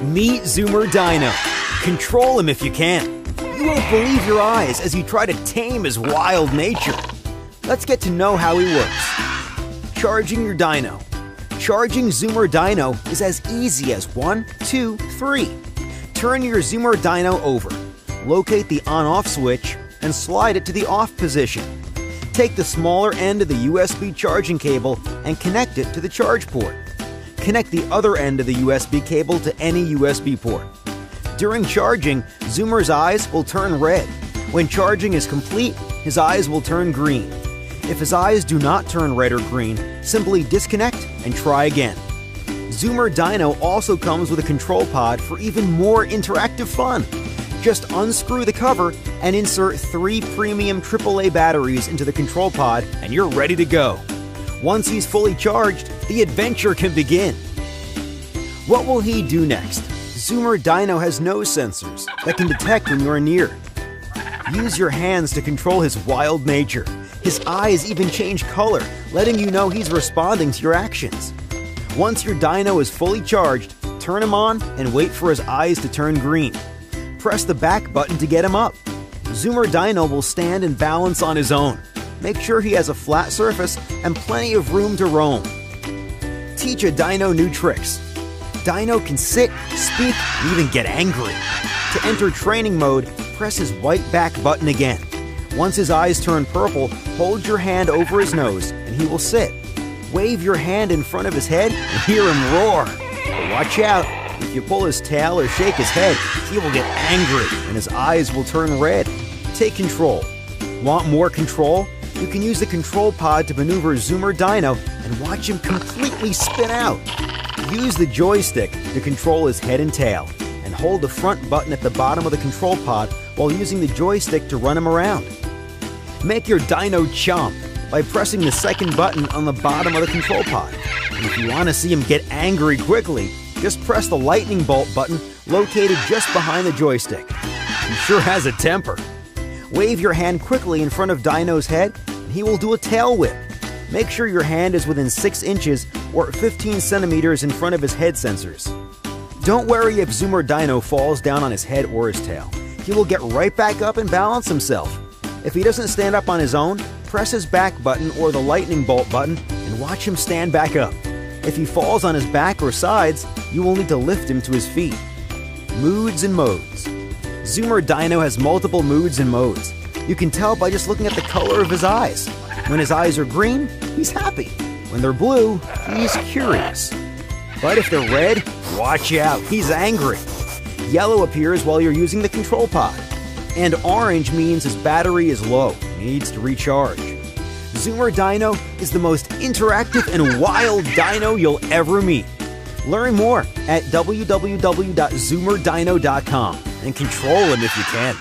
Meet Zoomer Dino. Control him if you can. You won't believe your eyes as you try to tame his wild nature. Let's get to know how he works. Charging your Dino. Charging Zoomer Dino is as easy as 1, 2, 3. Turn your Zoomer Dino over. Locate the on-off switch and slide it to the off position. Take the smaller end of the USB charging cable and connect it to the charge port. Connect the other end of the USB cable to any USB port. During charging, Zoomer's eyes will turn red. When charging is complete, his eyes will turn green. If his eyes do not turn red or green, simply disconnect and try again. Zoomer Dino also comes with a control pod for even more interactive fun. Just unscrew the cover and insert 3 premium AAA batteries into the control pod and you're ready to go. Once he's fully charged, the adventure can begin. What will he do next? Zoomer Dino has nose sensors that can detect when you're near. Use your hands to control his wild nature. His eyes even change color, letting you know he's responding to your actions. Once your Dino is fully charged, turn him on and wait for his eyes to turn green. Press the back button to get him up. Zoomer Dino will stand and balance on his own. Make sure he has a flat surface and plenty of room to roam. Teach a Dino new tricks. Dino can sit, speak, and even get angry. To enter training mode, press his white back button again. Once his eyes turn purple, hold your hand over his nose and he will sit. Wave your hand in front of his head and hear him roar. But watch out, if you pull his tail or shake his head, he will get angry and his eyes will turn red. Take control. Want more control? You can use the control pod to maneuver Zoomer Dino and watch him completely spin out. Use the joystick to control his head and tail, and hold the front button at the bottom of the control pod while using the joystick to run him around. Make your Dino chomp by pressing the second button on the bottom of the control pod. And if you want to see him get angry quickly, just press the lightning bolt button located just behind the joystick. He sure has a temper. Wave your hand quickly in front of Dino's head and he will do a tail whip. Make sure your hand is within 6 inches or 15 centimeters in front of his head sensors. Don't worry if Zoomer Dino falls down on his head or his tail. He will get right back up and balance himself. If he doesn't stand up on his own, press his back button or the lightning bolt button and watch him stand back up. If he falls on his back or sides, you will need to lift him to his feet. Moods and modes. Zoomer Dino has multiple moods and modes. You can tell by just looking at the color of his eyes. When his eyes are green, he's happy. When they're blue, he's curious. But if they're red, watch out, he's angry. Yellow appears while you're using the control pod. And orange means his battery is low, needs to recharge. Zoomer Dino is the most interactive and wild dino you'll ever meet. Learn more at www.zoomerdino.com and control him if you can.